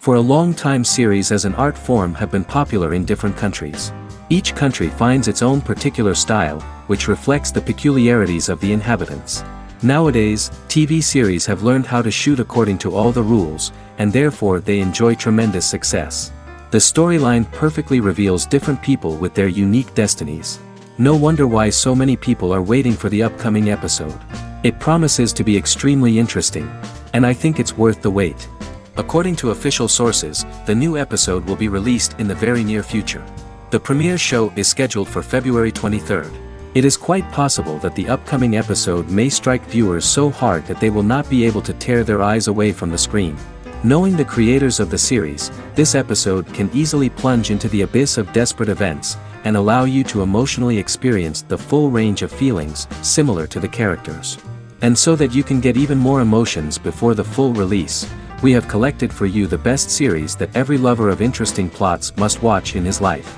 For a long time series as an art form have been popular in different countries. Each country finds its own particular style, which reflects the peculiarities of the inhabitants. Nowadays, TV series have learned how to shoot according to all the rules, and therefore they enjoy tremendous success. The storyline perfectly reveals different people with their unique destinies. No wonder why so many people are waiting for the upcoming episode. It promises to be extremely interesting, and I think it's worth the wait. According to official sources, the new episode will be released in the very near future. The premiere show is scheduled for February 23rd. It is quite possible that the upcoming episode may strike viewers so hard that they will not be able to tear their eyes away from the screen. Knowing the creators of the series, this episode can easily plunge into the abyss of desperate events, and allow you to emotionally experience the full range of feelings, similar to the characters. And so that you can get even more emotions before the full release, we have collected for you the best series that every lover of interesting plots must watch in his life.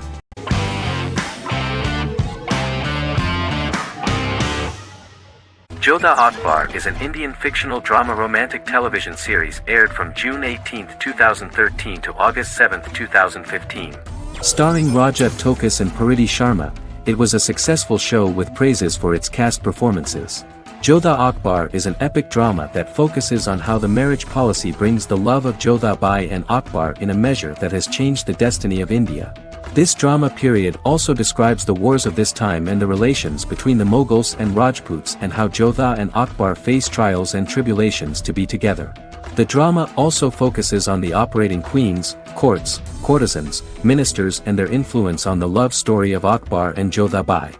Jodha Akbar is an Indian fictional drama romantic television series aired from June 18, 2013 to August 7, 2015. Starring Raja Tokas and Pariti Sharma, it was a successful show with praises for its cast performances. Jodha Akbar is an epic drama that focuses on how the marriage policy brings the love of Jodha Bai and Akbar in a measure that has changed the destiny of India. This drama period also describes the wars of this time and the relations between the Mughals and Rajputs and how Jodha and Akbar face trials and tribulations to be together. The drama also focuses on the operating queens, courts, courtesans, ministers and their influence on the love story of Akbar and Jodha Bai.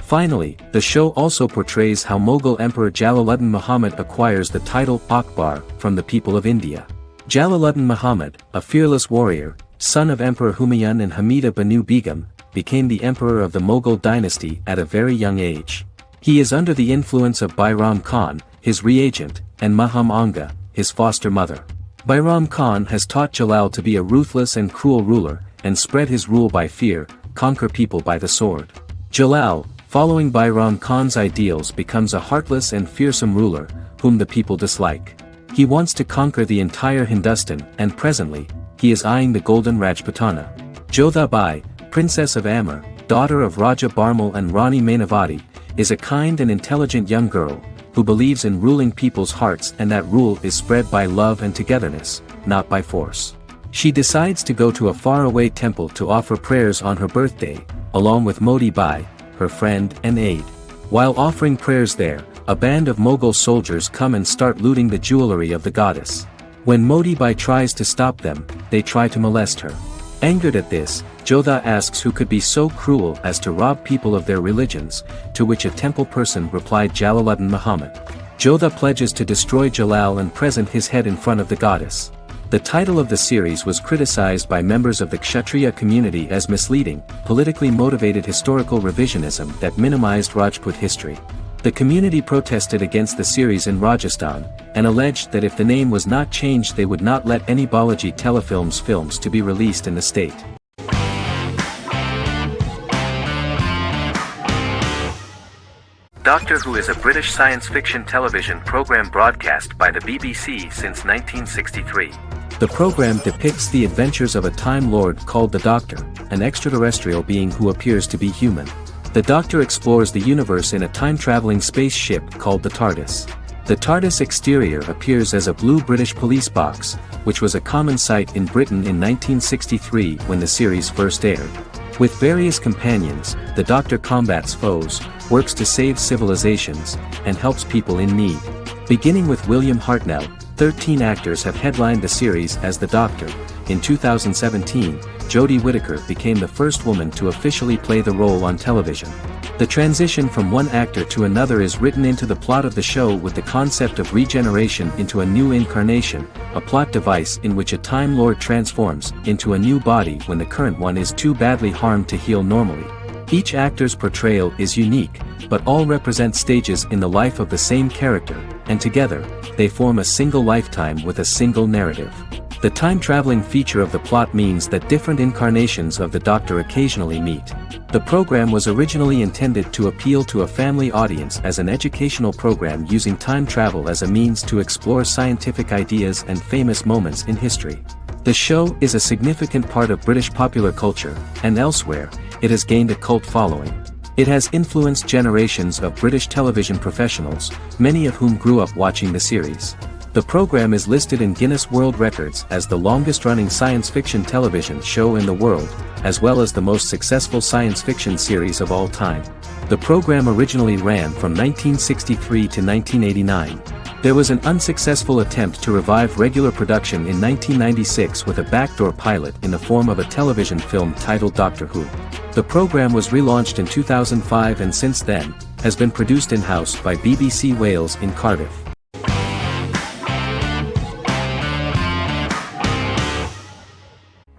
Finally, the show also portrays how Mughal Emperor Jalaluddin Muhammad acquires the title Akbar from the people of India. Jalaluddin Muhammad, a fearless warrior, son of Emperor Humayun and Hamida Banu Begum, became the emperor of the Mughal dynasty at a very young age. He is under the influence of Bairam Khan, his reagent, and Maham Anga, his foster mother. Bairam Khan has taught Jalal to be a ruthless and cruel ruler, and spread his rule by fear, conquer people by the sword. Jalal, following Bairam Khan's ideals, becomes a heartless and fearsome ruler, whom the people dislike. He wants to conquer the entire Hindustan, and presently, he is eyeing the Golden Rajputana. Jodha Bai, Princess of Amber, daughter of Raja Barmal and Rani Mainavati, is a kind and intelligent young girl, who believes in ruling people's hearts and that rule is spread by love and togetherness, not by force. She decides to go to a faraway temple to offer prayers on her birthday, along with Modi Bai, her friend and aide. While offering prayers there, a band of Mughal soldiers come and start looting the jewelry of the goddess. When Modi Bai tries to stop them, they try to molest her. Angered at this, Jodha asks who could be so cruel as to rob people of their religions, to which a temple person replied Jalaluddin Muhammad. Jodha pledges to destroy Jalal and present his head in front of the goddess. The title of the series was criticized by members of the Kshatriya community as misleading, politically motivated historical revisionism that minimized Rajput history. The community protested against the series in Rajasthan, and alleged that if the name was not changed they would not let any Balaji telefilms films to be released in the state. Doctor Who is a British science fiction television program broadcast by the BBC since 1963. The program depicts the adventures of a Time Lord called the Doctor, an extraterrestrial being who appears to be human. The Doctor explores the universe in a time-traveling spaceship called the TARDIS. The TARDIS exterior appears as a blue British police box, which was a common sight in Britain in 1963 when the series first aired. With various companions, the Doctor combats foes, works to save civilizations, and helps people in need. Beginning with William Hartnell, 13 actors have headlined the series as the Doctor. In 2017, Jodie Whittaker became the first woman to officially play the role on television. The transition from one actor to another is written into the plot of the show with the concept of regeneration into a new incarnation, a plot device in which a Time Lord transforms into a new body when the current one is too badly harmed to heal normally. Each actor's portrayal is unique, but all represent stages in the life of the same character, and together, they form a single lifetime with a single narrative. The time-traveling feature of the plot means that different incarnations of the Doctor occasionally meet. The program was originally intended to appeal to a family audience as an educational program using time travel as a means to explore scientific ideas and famous moments in history. The show is a significant part of British popular culture, and elsewhere, it has gained a cult following. It has influenced generations of British television professionals, many of whom grew up watching the series. The program is listed in Guinness World Records as the longest-running science fiction television show in the world, as well as the most successful science fiction series of all time. The program originally ran from 1963 to 1989. There was an unsuccessful attempt to revive regular production in 1996 with a backdoor pilot in the form of a television film titled Doctor Who. The program was relaunched in 2005 and since then, has been produced in-house by BBC Wales in Cardiff.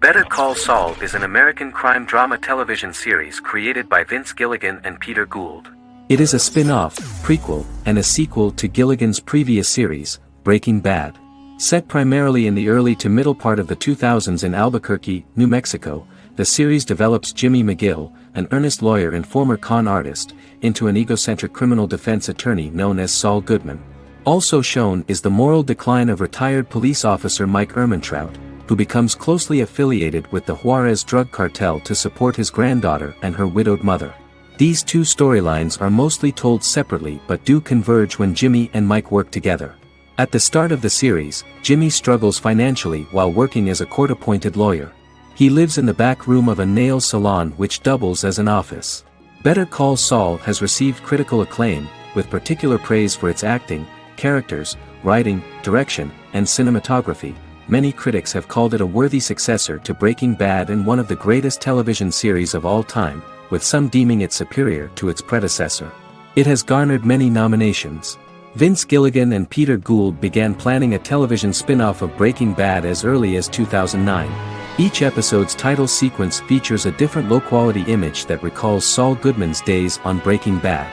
Better Call Saul is an American crime drama television series created by Vince Gilligan and Peter Gould. It is a spin-off, prequel, and a sequel to Gilligan's previous series, Breaking Bad. Set primarily in the early to middle part of the 2000s in Albuquerque, New Mexico, the series develops Jimmy McGill, an earnest lawyer and former con artist, into an egocentric criminal defense attorney known as Saul Goodman. Also shown is the moral decline of retired police officer Mike Ehrmantraut, who becomes closely affiliated with the Juarez drug cartel to support his granddaughter and her widowed mother. These two storylines are mostly told separately but do converge when Jimmy and Mike work together. At the start of the series, Jimmy struggles financially while working as a court-appointed lawyer. He lives in the back room of a nail salon which doubles as an office. Better Call Saul has received critical acclaim, with particular praise for its acting, characters, writing, direction, and cinematography. Many critics have called it a worthy successor to Breaking Bad and one of the greatest television series of all time, with some deeming it superior to its predecessor. It has garnered many nominations. Vince Gilligan and Peter Gould began planning a television spin-off of Breaking Bad as early as 2009. Each episode's title sequence features a different low-quality image that recalls Saul Goodman's days on Breaking Bad.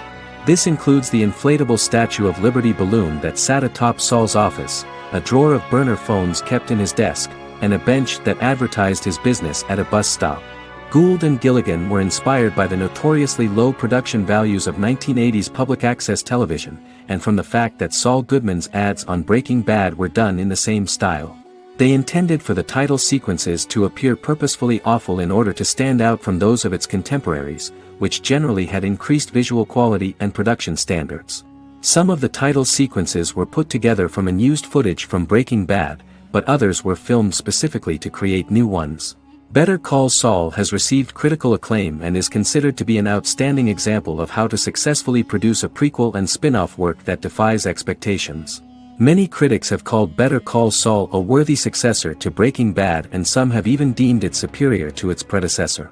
This includes the inflatable Statue of Liberty balloon that sat atop Saul's office, a drawer of burner phones kept in his desk, and a bench that advertised his business at a bus stop. Gould and Gilligan were inspired by the notoriously low production values of 1980s public access television, and from the fact that Saul Goodman's ads on Breaking Bad were done in the same style. They intended for the title sequences to appear purposefully awful in order to stand out from those of its contemporaries, which generally had increased visual quality and production standards. Some of the title sequences were put together from unused footage from Breaking Bad, but others were filmed specifically to create new ones. Better Call Saul has received critical acclaim and is considered to be an outstanding example of how to successfully produce a prequel and spin-off work that defies expectations. Many critics have called Better Call Saul a worthy successor to Breaking Bad, and some have even deemed it superior to its predecessor.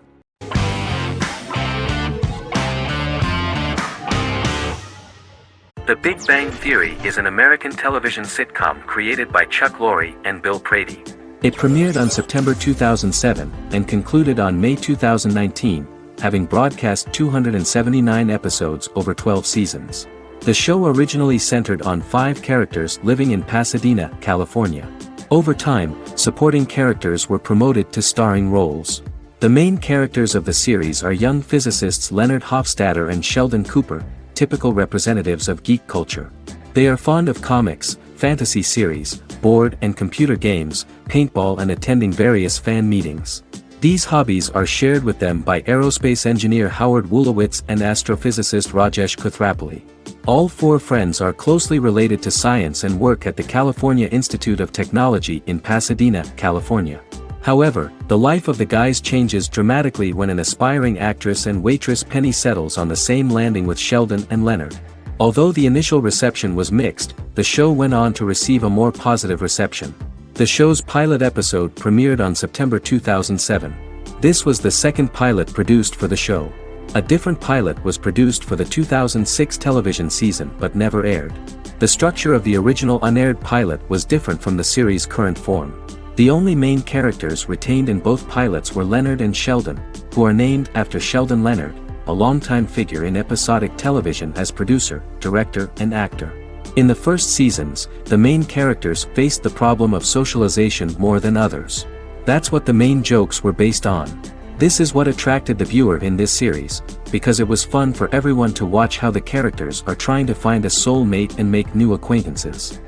The Big Bang Theory is an American television sitcom created by Chuck Lorre and Bill Prady. It premiered on September 2007 and concluded on May 2019, having broadcast 279 episodes over 12 seasons. The show originally centered on 5 characters living in Pasadena, California. Over time, supporting characters were promoted to starring roles. The main characters of the series are young physicists Leonard Hofstadter and Sheldon Cooper, typical representatives of geek culture. They are fond of comics, fantasy series, board and computer games, paintball, and attending various fan meetings. These hobbies are shared with them by aerospace engineer Howard Wolowitz and astrophysicist Rajesh Kuthrapalli. All 4 friends are closely related to science and work at the California Institute of Technology in Pasadena, California. However, the life of the guys changes dramatically when an aspiring actress and waitress Penny settles on the same landing with Sheldon and Leonard. Although the initial reception was mixed, the show went on to receive a more positive reception. The show's pilot episode premiered on September 2007. This was the second pilot produced for the show. A different pilot was produced for the 2006 television season but never aired. The structure of the original unaired pilot was different from the series' current form. The only main characters retained in both pilots were Leonard and Sheldon, who are named after Sheldon Leonard, a longtime figure in episodic television as producer, director, and actor. In the first seasons, the main characters faced the problem of socialization more than others. That's what the main jokes were based on. This is what attracted the viewer in this series, because it was fun for everyone to watch how the characters are trying to find a soul mate and make new acquaintances.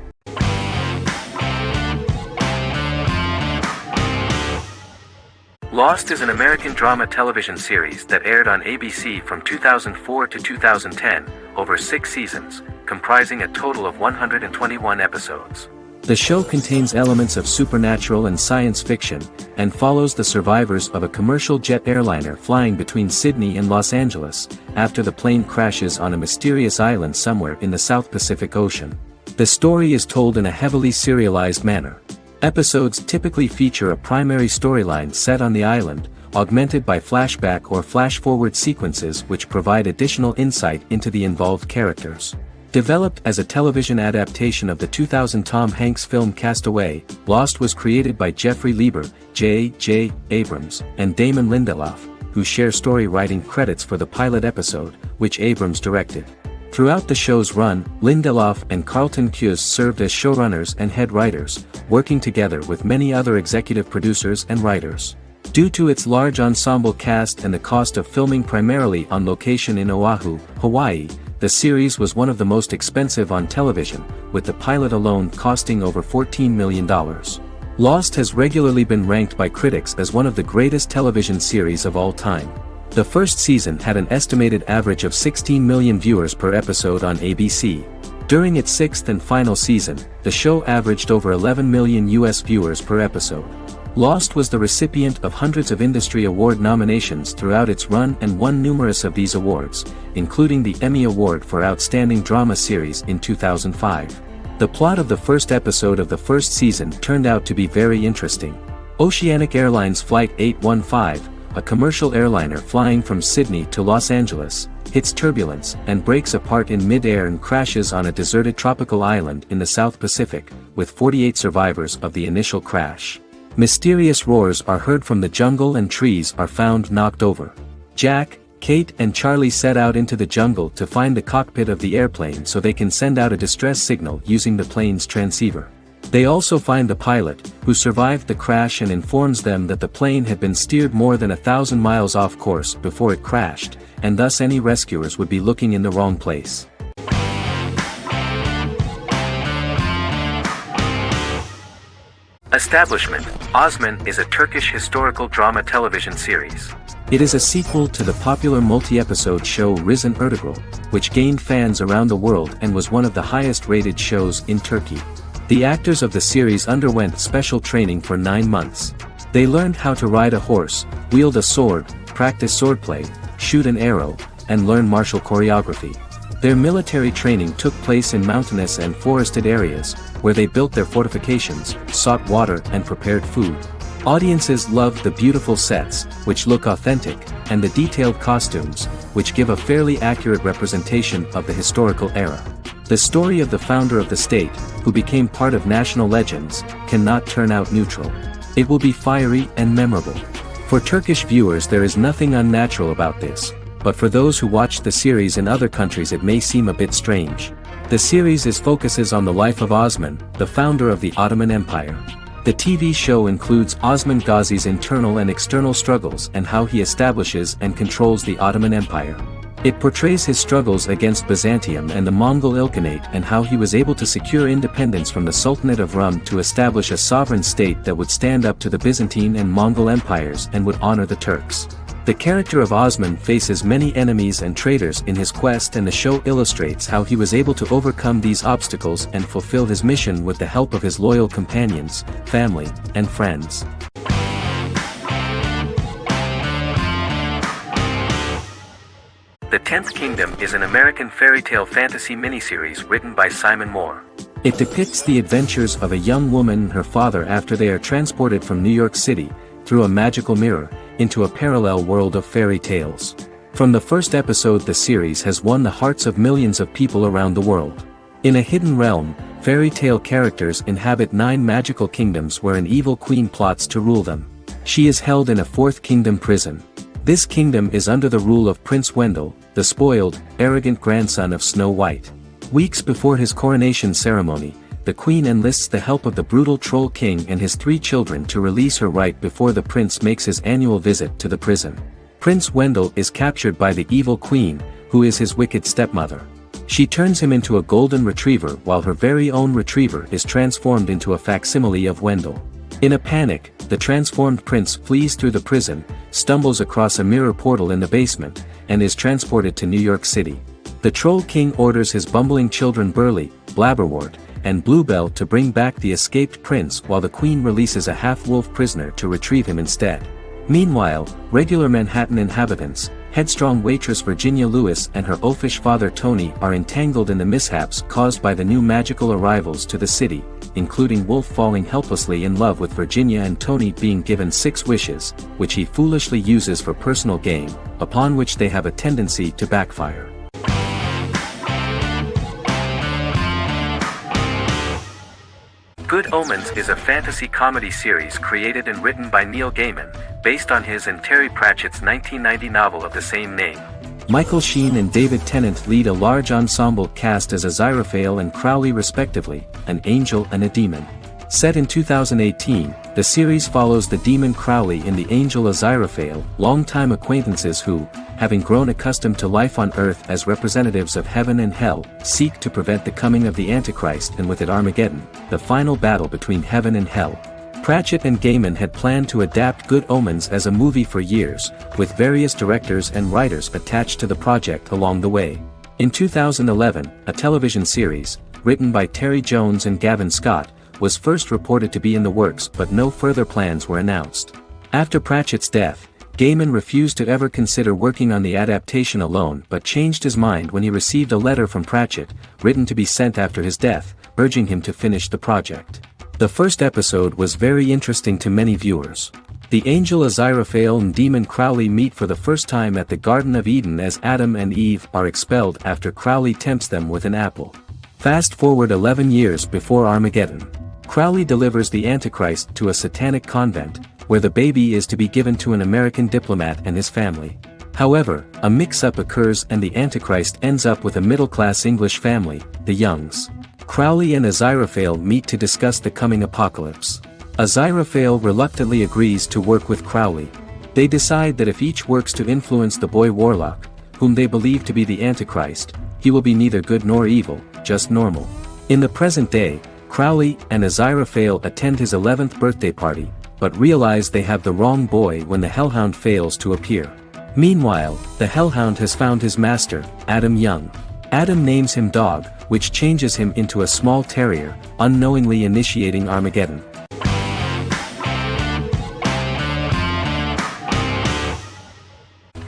Lost is an American drama television series that aired on ABC from 2004 to 2010, over 6 seasons, comprising a total of 121 episodes. The show contains elements of supernatural and science fiction, and follows the survivors of a commercial jet airliner flying between Sydney and Los Angeles, after the plane crashes on a mysterious island somewhere in the South Pacific Ocean. The story is told in a heavily serialized manner. Episodes typically feature a primary storyline set on the island, augmented by flashback or flash-forward sequences which provide additional insight into the involved characters. Developed as a television adaptation of the 2000 Tom Hanks film Castaway, Lost was created by Jeffrey Lieber, J.J. Abrams, and Damon Lindelof, who share story writing credits for the pilot episode, which Abrams directed. Throughout the show's run, Lindelof and Carlton Cuse served as showrunners and head writers, working together with many other executive producers and writers. Due to its large ensemble cast and the cost of filming primarily on location in Oahu, Hawaii, the series was one of the most expensive on television, with the pilot alone costing over $14 million. Lost has regularly been ranked by critics as one of the greatest television series of all time. The first season had an estimated average of 16 million viewers per episode on ABC. During its 6th and final season, the show averaged over 11 million US viewers per episode. Lost was the recipient of hundreds of industry award nominations throughout its run and won numerous of these awards, including the Emmy Award for Outstanding Drama Series in 2005. The plot of the first episode of the first season turned out to be very interesting. Oceanic Airlines Flight 815, a commercial airliner flying from Sydney to Los Angeles, hits turbulence and breaks apart in mid-air and crashes on a deserted tropical island in the South Pacific, with 48 survivors of the initial crash. Mysterious roars are heard from the jungle and trees are found knocked over. Jack, Kate and Charlie set out into the jungle to find the cockpit of the airplane so they can send out a distress signal using the plane's transceiver. They also find the pilot, who survived the crash and informs them that the plane had been steered more than 1,000 miles off course before it crashed, and thus any rescuers would be looking in the wrong place. Establishment: Osman is a Turkish historical drama television series. It is a sequel to the popular multi-episode show Risen Ertugrul, which gained fans around the world and was one of the highest-rated shows in Turkey. The actors of the series underwent special training for 9 months. They learned how to ride a horse, wield a sword, practice swordplay, shoot an arrow, and learn martial choreography. Their military training took place in mountainous and forested areas, where they built their fortifications, sought water and prepared food. Audiences loved the beautiful sets, which look authentic, and the detailed costumes, which give a fairly accurate representation of the historical era. The story of the founder of the state, who became part of national legends, cannot turn out neutral. It will be fiery and memorable. For Turkish viewers there is nothing unnatural about this, but for those who watched the series in other countries it may seem a bit strange. The series focuses on the life of Osman, the founder of the Ottoman Empire. The TV show includes Osman Ghazi's internal and external struggles and how he establishes and controls the Ottoman Empire. It portrays his struggles against Byzantium and the Mongol Ilkhanate and how he was able to secure independence from the Sultanate of Rum to establish a sovereign state that would stand up to the Byzantine and Mongol empires and would honor the Turks. The character of Osman faces many enemies and traitors in his quest, and the show illustrates how he was able to overcome these obstacles and fulfill his mission with the help of his loyal companions, family, and friends. The Tenth Kingdom is an American fairy tale fantasy miniseries written by Simon Moore. It depicts the adventures of a young woman and her father after they are transported from New York City, through a magical mirror, into a parallel world of fairy tales. From the first episode the series has won the hearts of millions of people around the world. In a hidden realm, fairy tale characters inhabit 9 magical kingdoms where an evil queen plots to rule them. She is held in a 4th kingdom prison. This kingdom is under the rule of Prince Wendell, the spoiled, arrogant grandson of Snow White. Weeks before his coronation ceremony, the queen enlists the help of the brutal Troll King and his 3 children to release her right before the prince makes his annual visit to the prison. Prince Wendell is captured by the evil queen, who is his wicked stepmother. She turns him into a golden retriever while her very own retriever is transformed into a facsimile of Wendell. In a panic, the transformed prince flees through the prison, stumbles across a mirror portal in the basement, and is transported to New York City. The Troll King orders his bumbling children Burly, Blabberwort, and Bluebell to bring back the escaped prince while the queen releases a half-wolf prisoner to retrieve him instead. Meanwhile, regular Manhattan inhabitants, headstrong waitress Virginia Lewis and her oafish father Tony are entangled in the mishaps caused by the new magical arrivals to the city, including Wolf falling helplessly in love with Virginia and Tony being given 6 wishes, which he foolishly uses for personal gain, upon which they have a tendency to backfire. Good Omens is a fantasy comedy series created and written by Neil Gaiman, based on his and Terry Pratchett's 1990 novel of the same name. Michael Sheen and David Tennant lead a large ensemble cast as Aziraphale and Crowley respectively, an angel and a demon. Set in 2018, the series follows the demon Crowley and the angel Aziraphale, longtime acquaintances who, having grown accustomed to life on Earth as representatives of heaven and hell, seek to prevent the coming of the Antichrist and with it Armageddon, the final battle between heaven and hell. Pratchett and Gaiman had planned to adapt Good Omens as a movie for years, with various directors and writers attached to the project along the way. In 2011, a television series, written by Terry Jones and Gavin Scott, was first reported to be in the works but no further plans were announced. After Pratchett's death, Gaiman refused to ever consider working on the adaptation alone but changed his mind when he received a letter from Pratchett, written to be sent after his death, urging him to finish the project. The first episode was very interesting to many viewers. The angel Aziraphale and demon Crowley meet for the first time at the Garden of Eden as Adam and Eve are expelled after Crowley tempts them with an apple. Fast forward 11 years before Armageddon. Crowley delivers the Antichrist to a satanic convent, where the baby is to be given to an American diplomat and his family. However, a mix-up occurs and the Antichrist ends up with a middle-class English family, the Youngs. Crowley and Aziraphale meet to discuss the coming apocalypse. Aziraphale reluctantly agrees to work with Crowley. They decide that if each works to influence the boy Warlock, whom they believe to be the Antichrist, he will be neither good nor evil, just normal. In the present day, Crowley and Aziraphale attend his 11th birthday party, but realize they have the wrong boy when the Hellhound fails to appear. Meanwhile, the Hellhound has found his master, Adam Young. Adam names him Dog, which changes him into a small terrier, unknowingly initiating Armageddon.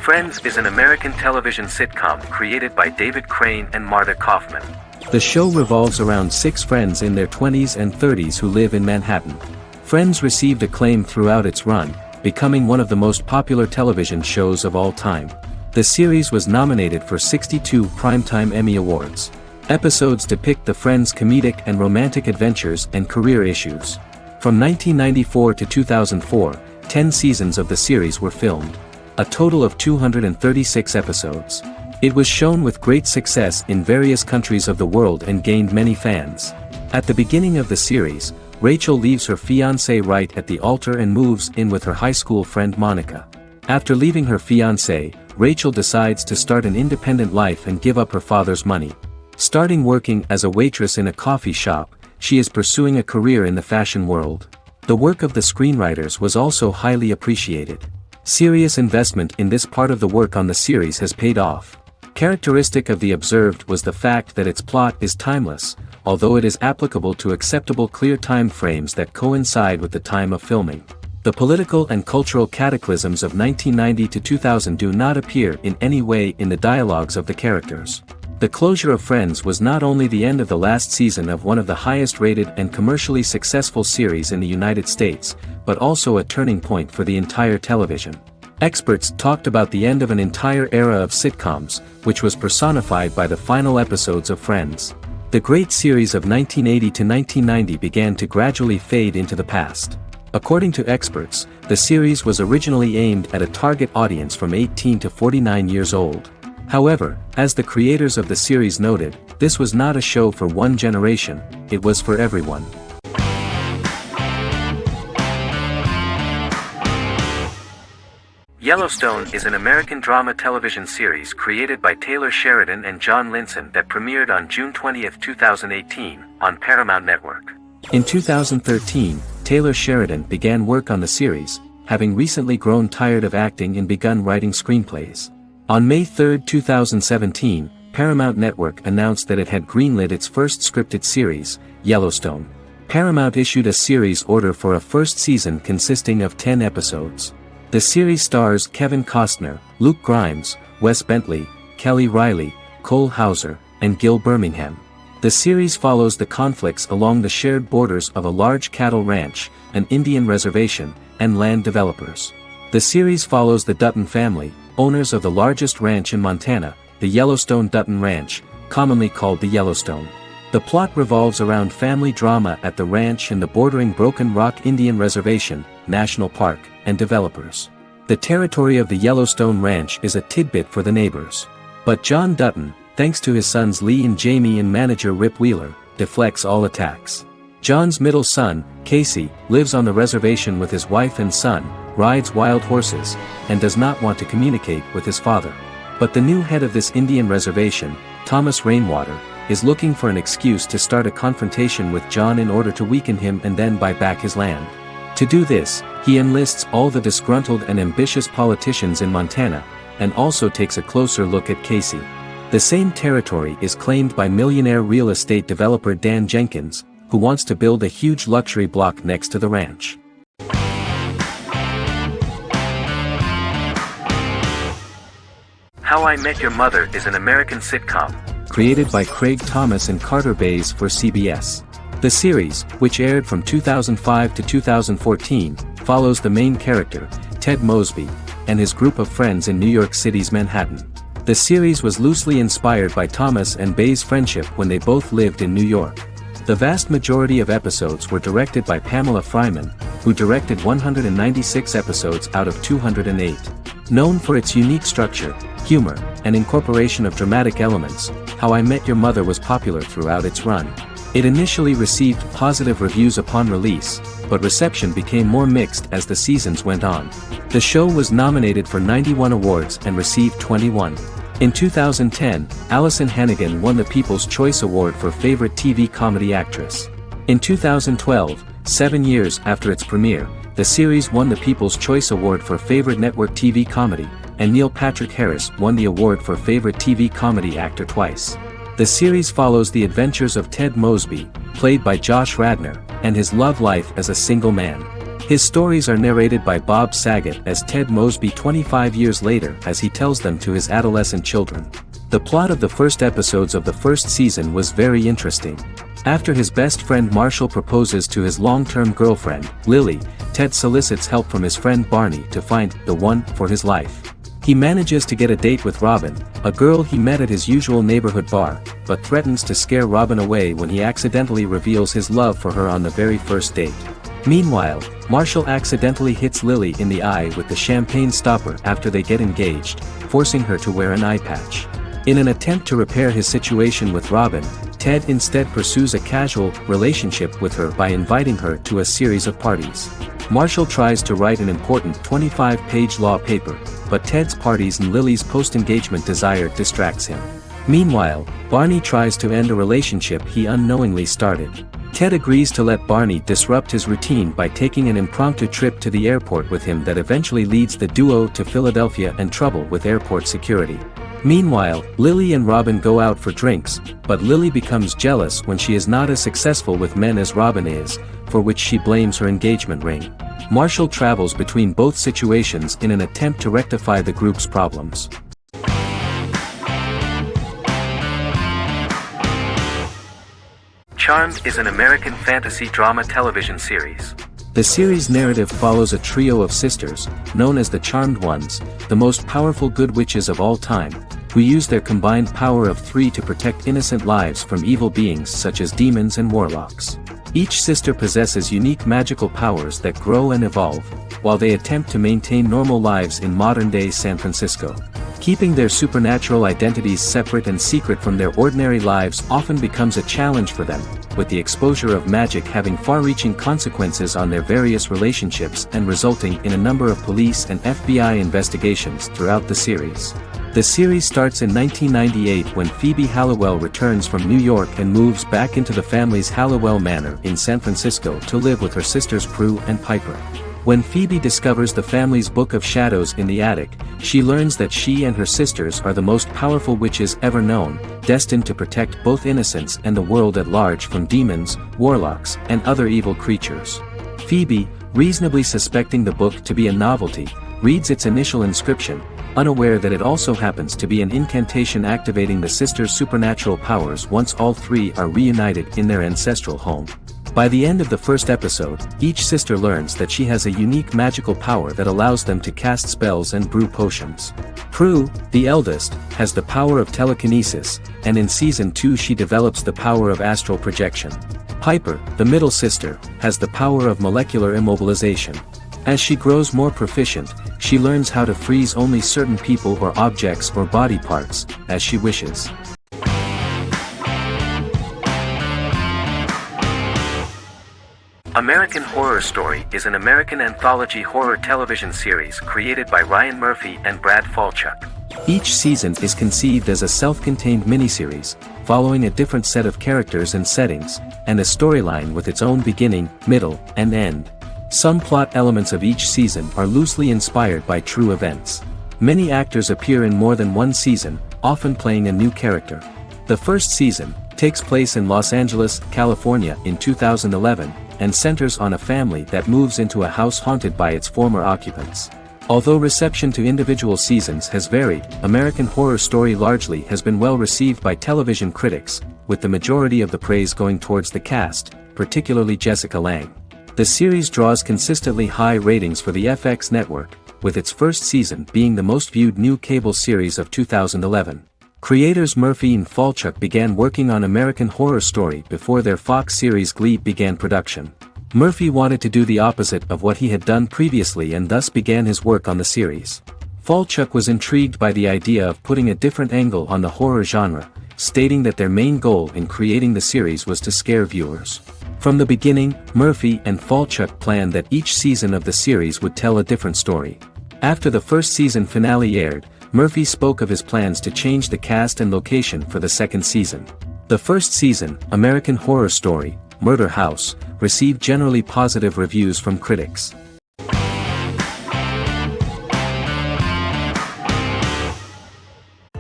Friends is an American television sitcom created by David Crane and Marta Kaufman. The show revolves around 6 friends in their 20s and 30s who live in Manhattan. Friends received acclaim throughout its run, becoming one of the most popular television shows of all time. The series was nominated for 62 Primetime Emmy Awards. Episodes depict the Friends' comedic and romantic adventures and career issues. From 1994 to 2004, 10 seasons of the series were filmed. A total of 236 episodes. It was shown with great success in various countries of the world and gained many fans. At the beginning of the series, Rachel leaves her fiancé right at the altar and moves in with her high school friend Monica. After leaving her fiancé, Rachel decides to start an independent life and give up her father's money. Starting working as a waitress in a coffee shop, she is pursuing a career in the fashion world. The work of the screenwriters was also highly appreciated. Serious investment in this part of the work on the series has paid off. Characteristic of The Observed was the fact that its plot is timeless, although it is applicable to acceptable clear time frames that coincide with the time of filming. The political and cultural cataclysms of 1990 to 2000 do not appear in any way in the dialogues of the characters. The closure of Friends was not only the end of the last season of one of the highest-rated and commercially successful series in the United States, but also a turning point for the entire television. Experts talked about the end of an entire era of sitcoms, which was personified by the final episodes of Friends. The great series of 1980 to 1990 began to gradually fade into the past. According to experts, the series was originally aimed at a target audience from 18 to 49 years old. However, as the creators of the series noted, this was not a show for one generation, it was for everyone. Yellowstone is an American drama television series created by Taylor Sheridan and John Linson that premiered on June 20, 2018, on Paramount Network. In 2013, Taylor Sheridan began work on the series, having recently grown tired of acting and begun writing screenplays. On May 3, 2017, Paramount Network announced that it had greenlit its first scripted series, Yellowstone. Paramount issued a series order for a first season consisting of 10 episodes. The series stars Kevin Costner, Luke Grimes, Wes Bentley, Kelly Riley, Cole Hauser, and Gil Birmingham. The series follows the conflicts along the shared borders of a large cattle ranch, an Indian reservation, and land developers. The series follows the Dutton family, owners of the largest ranch in Montana, the Yellowstone Dutton Ranch, commonly called the Yellowstone. The plot revolves around family drama at the ranch and the bordering Broken Rock Indian Reservation, National Park, and developers. The territory of the Yellowstone Ranch is a tidbit for the neighbors. But John Dutton, thanks to his sons Lee and Jamie and manager Rip Wheeler, deflects all attacks. John's middle son, Casey, lives on the reservation with his wife and son, rides wild horses, and does not want to communicate with his father. But the new head of this Indian reservation, Thomas Rainwater, is looking for an excuse to start a confrontation with John in order to weaken him and then buy back his land. To do this, he enlists all the disgruntled and ambitious politicians in Montana, and also takes a closer look at Casey. The same territory is claimed by millionaire real estate developer Dan Jenkins, who wants to build a huge luxury block next to the ranch. How I Met Your Mother is an American sitcom. Created by Craig Thomas and Carter Bays for CBS. The series, which aired from 2005 to 2014, follows the main character, Ted Mosby, and his group of friends in New York City's Manhattan. The series was loosely inspired by Thomas and Bays' friendship when they both lived in New York. The vast majority of episodes were directed by Pamela Fryman, who directed 196 episodes out of 208. Known for its unique structure, humor, and incorporation of dramatic elements, How I Met Your Mother was popular throughout its run. It initially received positive reviews upon release, but reception became more mixed as the seasons went on. The show was nominated for 91 awards and received 21. In 2010, Allison Hannigan won the People's Choice Award for Favorite TV Comedy Actress. In 2012, 7 years after its premiere, the series won the People's Choice Award for Favorite Network TV Comedy, and Neil Patrick Harris won the award for Favorite TV Comedy Actor twice. The series follows the adventures of Ted Mosby, played by Josh Radnor, and his love life as a single man. His stories are narrated by Bob Saget as Ted Mosby 25 years later as he tells them to his adolescent children. The plot of the first episodes of the first season was very interesting. After his best friend Marshall proposes to his long-term girlfriend, Lily, Ted solicits help from his friend Barney to find the one for his life. He manages to get a date with Robin, a girl he met at his usual neighborhood bar, but threatens to scare Robin away when he accidentally reveals his love for her on the very first date. Meanwhile, Marshall accidentally hits Lily in the eye with the champagne stopper after they get engaged, forcing her to wear an eye patch. In an attempt to repair his situation with Robin, Ted instead pursues a casual relationship with her by inviting her to a series of parties. Marshall tries to write an important 25-page law paper, but Ted's parties and Lily's post-engagement desire distracts him. Meanwhile, Barney tries to end a relationship he unknowingly started. Ted agrees to let Barney disrupt his routine by taking an impromptu trip to the airport with him that eventually leads the duo to Philadelphia and trouble with airport security. Meanwhile, Lily and Robin go out for drinks, but Lily becomes jealous when she is not as successful with men as Robin is, for which she blames her engagement ring. Marshall travels between both situations in an attempt to rectify the group's problems. Charmed is an American fantasy drama television series. The series' narrative follows a trio of sisters, known as the Charmed Ones, the most powerful good witches of all time, who use their combined power of 3 to protect innocent lives from evil beings such as demons and warlocks. Each sister possesses unique magical powers that grow and evolve, while they attempt to maintain normal lives in modern-day San Francisco. Keeping their supernatural identities separate and secret from their ordinary lives often becomes a challenge for them, with the exposure of magic having far-reaching consequences on their various relationships and resulting in a number of police and FBI investigations throughout the series. The series starts in 1998 when Phoebe Halliwell returns from New York and moves back into the family's Halliwell Manor in San Francisco to live with her sisters Prue and Piper. When Phoebe discovers the family's Book of Shadows in the attic, she learns that she and her sisters are the most powerful witches ever known, destined to protect both innocents and the world at large from demons, warlocks, and other evil creatures. Phoebe, reasonably suspecting the book to be a novelty, reads its initial inscription, unaware that it also happens to be an incantation activating the sisters' supernatural powers once all three are reunited in their ancestral home. By the end of the first episode, each sister learns that she has a unique magical power that allows them to cast spells and brew potions. Prue, the eldest, has the power of telekinesis, and in Season 2 she develops the power of astral projection. Piper, the middle sister, has the power of molecular immobilization. As she grows more proficient, she learns how to freeze only certain people or objects or body parts, as she wishes. American Horror Story is an American anthology horror television series created by Ryan Murphy and Brad Falchuk. Each season is conceived as a self-contained miniseries, following a different set of characters and settings, and a storyline with its own beginning, middle, and end. Some plot elements of each season are loosely inspired by true events. Many actors appear in more than one season, often playing a new character. The first season takes place in Los Angeles, California in 2011, and centers on a family that moves into a house haunted by its former occupants. Although reception to individual seasons has varied, American Horror Story largely has been well received by television critics, with the majority of the praise going towards the cast, particularly Jessica Lange. The series draws consistently high ratings for the FX network, with its first season being the most viewed new cable series of 2011. Creators Murphy and Falchuk began working on American Horror Story before their Fox series Glee began production. Murphy wanted to do the opposite of what he had done previously and thus began his work on the series. Falchuk was intrigued by the idea of putting a different angle on the horror genre, stating that their main goal in creating the series was to scare viewers. From the beginning, Murphy and Falchuk planned that each season of the series would tell a different story. After the first season finale aired, Murphy spoke of his plans to change the cast and location for the second season. The first season, American Horror Story, Murder House, received generally positive reviews from critics.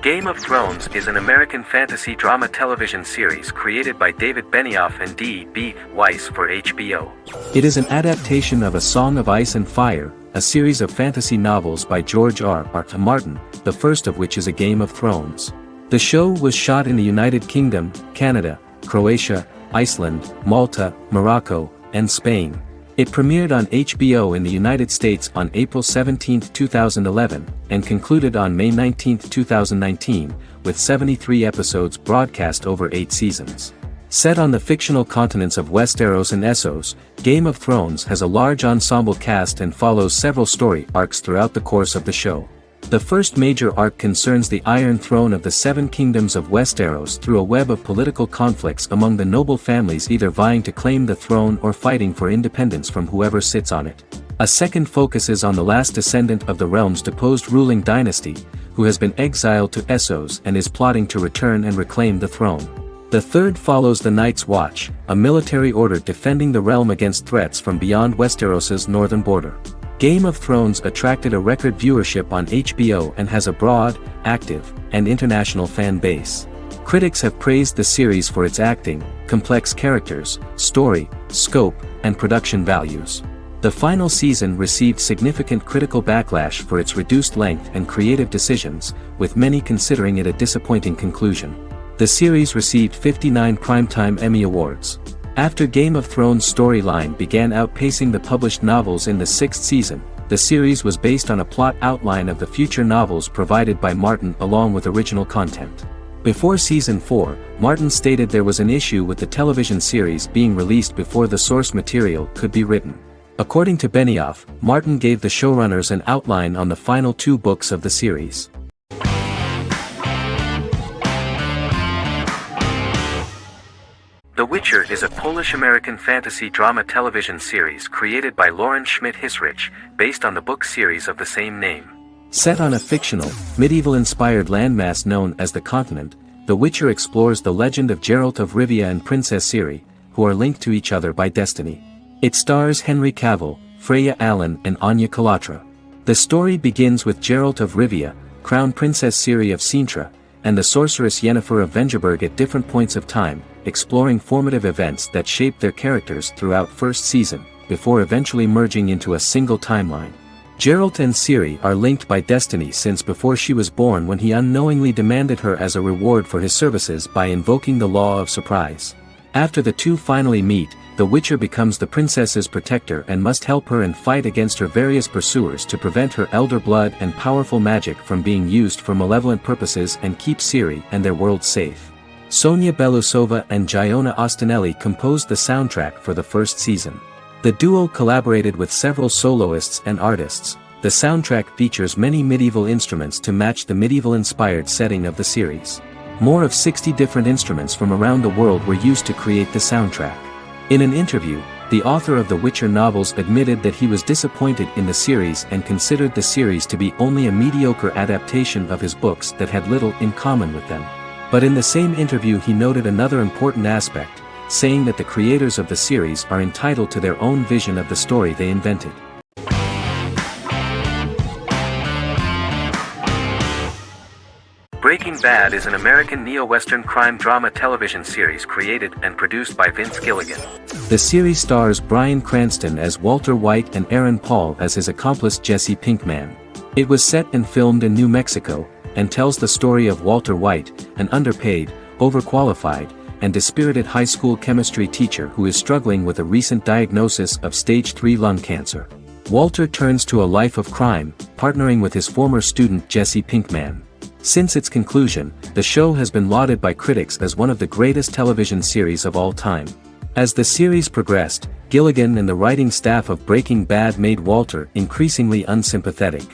Game of Thrones is an American fantasy drama television series created by David Benioff and D.B. Weiss for HBO. It is an adaptation of A Song of Ice and Fire, a series of fantasy novels by George R.R. Martin, the first of which is A Game of Thrones. The show was shot in the United Kingdom, Canada, Croatia, Iceland, Malta, Morocco, and Spain. It premiered on HBO in the United States on April 17, 2011, and concluded on May 19, 2019, with 73 episodes broadcast over 8 seasons. Set on the fictional continents of Westeros and Essos, Game of Thrones has a large ensemble cast and follows several story arcs throughout the course of the show. The first major arc concerns the Iron Throne of the Seven Kingdoms of Westeros through a web of political conflicts among the noble families either vying to claim the throne or fighting for independence from whoever sits on it. A second focuses on the last descendant of the realm's deposed ruling dynasty, who has been exiled to Essos and is plotting to return and reclaim the throne. The third follows the Night's Watch, a military order defending the realm against threats from beyond Westeros's northern border. Game of Thrones attracted a record viewership on HBO and has a broad, active, and international fan base. Critics have praised the series for its acting, complex characters, story, scope, and production values. The final season received significant critical backlash for its reduced length and creative decisions, with many considering it a disappointing conclusion. The series received 59 Primetime Emmy Awards. After Game of Thrones' storyline began outpacing the published novels in the sixth season, the series was based on a plot outline of the future novels provided by Martin along with original content. Before Season 4, Martin stated there was an issue with the television series being released before the source material could be written. According to Benioff, Martin gave the showrunners an outline on the final 2 books of the series. The Witcher is a Polish-American fantasy drama television series created by Lauren Schmidt-Hisrich, based on the book series of the same name. Set on a fictional, medieval-inspired landmass known as the Continent, The Witcher explores the legend of Geralt of Rivia and Princess Ciri, who are linked to each other by destiny. It stars Henry Cavill, Freya Allan and Anya Chalotra. The story begins with Geralt of Rivia, Crown Princess Ciri of Sintra, and the sorceress Yennefer of Vengerberg at different points of time, exploring formative events that shaped their characters throughout first season, before eventually merging into a single timeline. Geralt and Ciri are linked by destiny since before she was born, when he unknowingly demanded her as a reward for his services by invoking the law of surprise. After the two finally meet, the Witcher becomes the princess's protector and must help her and fight against her various pursuers to prevent her elder blood and powerful magic from being used for malevolent purposes and keep Ciri and their world safe. Sonia Belousova and Giona Ostinelli composed the soundtrack for the first season. The duo collaborated with several soloists and artists. The soundtrack features many medieval instruments to match the medieval-inspired setting of the series. More of 60 different instruments from around the world were used to create the soundtrack. In an interview, the author of the Witcher novels admitted that he was disappointed in the series and considered the series to be only a mediocre adaptation of his books that had little in common with them. But in the same interview he noted another important aspect, saying that the creators of the series are entitled to their own vision of the story they invented. Breaking Bad is an American neo-Western crime drama television series created and produced by Vince Gilligan. The series stars Bryan Cranston as Walter White and Aaron Paul as his accomplice Jesse Pinkman. It was set and filmed in New Mexico, and tells the story of Walter White, an underpaid, overqualified, and dispirited high school chemistry teacher who is struggling with a recent diagnosis of stage 3 lung cancer. Walter turns to a life of crime, partnering with his former student Jesse Pinkman. Since its conclusion, the show has been lauded by critics as one of the greatest television series of all time. As the series progressed, Gilligan and the writing staff of Breaking Bad made Walter increasingly unsympathetic.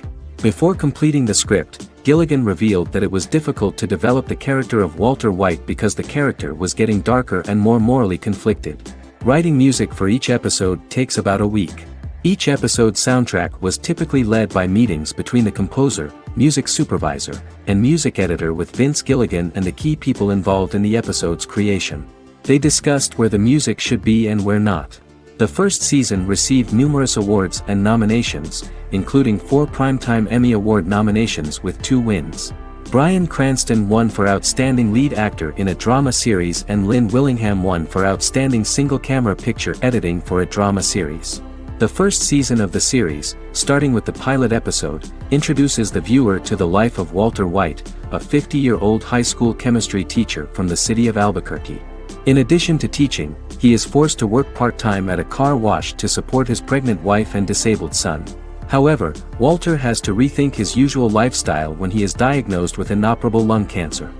Before completing the script, Gilligan revealed that it was difficult to develop the character of Walter White because the character was getting darker and more morally conflicted. Writing music for each episode takes about a week. Each episode's soundtrack was typically led by meetings between the composer, music supervisor, and music editor with Vince Gilligan and the key people involved in the episode's creation. They discussed where the music should be and where not. The first season received numerous awards and nominations, including 4 Primetime Emmy Award nominations with 2 wins. Bryan Cranston won for Outstanding Lead Actor in a Drama Series and Lynn Willingham won for Outstanding Single-Camera Picture Editing for a Drama Series. The first season of the series, starting with the pilot episode, introduces the viewer to the life of Walter White, a 50-year-old high school chemistry teacher from the city of Albuquerque. In addition to teaching, he is forced to work part-time at a car wash to support his pregnant wife and disabled son. However, Walter has to rethink his usual lifestyle when he is diagnosed with inoperable lung cancer.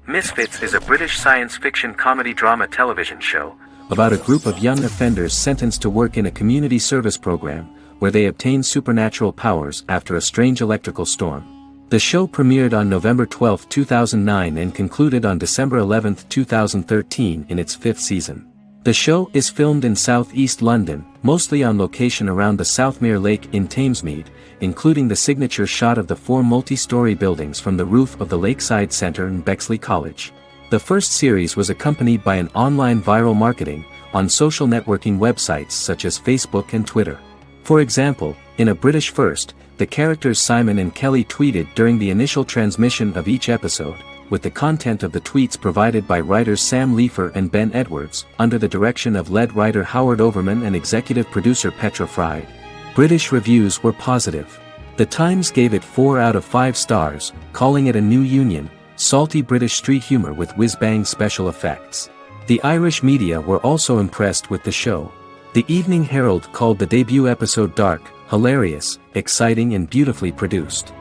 Misfits is a British science fiction comedy drama television show about a group of young offenders sentenced to work in a community service program, where they obtain supernatural powers after a strange electrical storm. The show premiered on November 12, 2009 and concluded on December 11, 2013 in its 5th season. The show is filmed in southeast London, mostly on location around the Southmere Lake in Thamesmead, including the signature shot of the 4 multi-story buildings from the roof of the Lakeside Centre in Bexley College. The first series was accompanied by an online viral marketing on social networking websites such as Facebook and Twitter. For example, in a British first, the characters Simon and Kelly tweeted during the initial transmission of each episode, with the content of the tweets provided by writers Sam Leifer and Ben Edwards, under the direction of lead writer Howard Overman and executive producer Petra Fried. British reviews were positive. The Times gave it 4 out of 5 stars, calling it a new union, salty British street humor with whiz-bang special effects. The Irish media were also impressed with the show. The Evening Herald called the debut episode dark, hilarious, exciting and beautifully produced.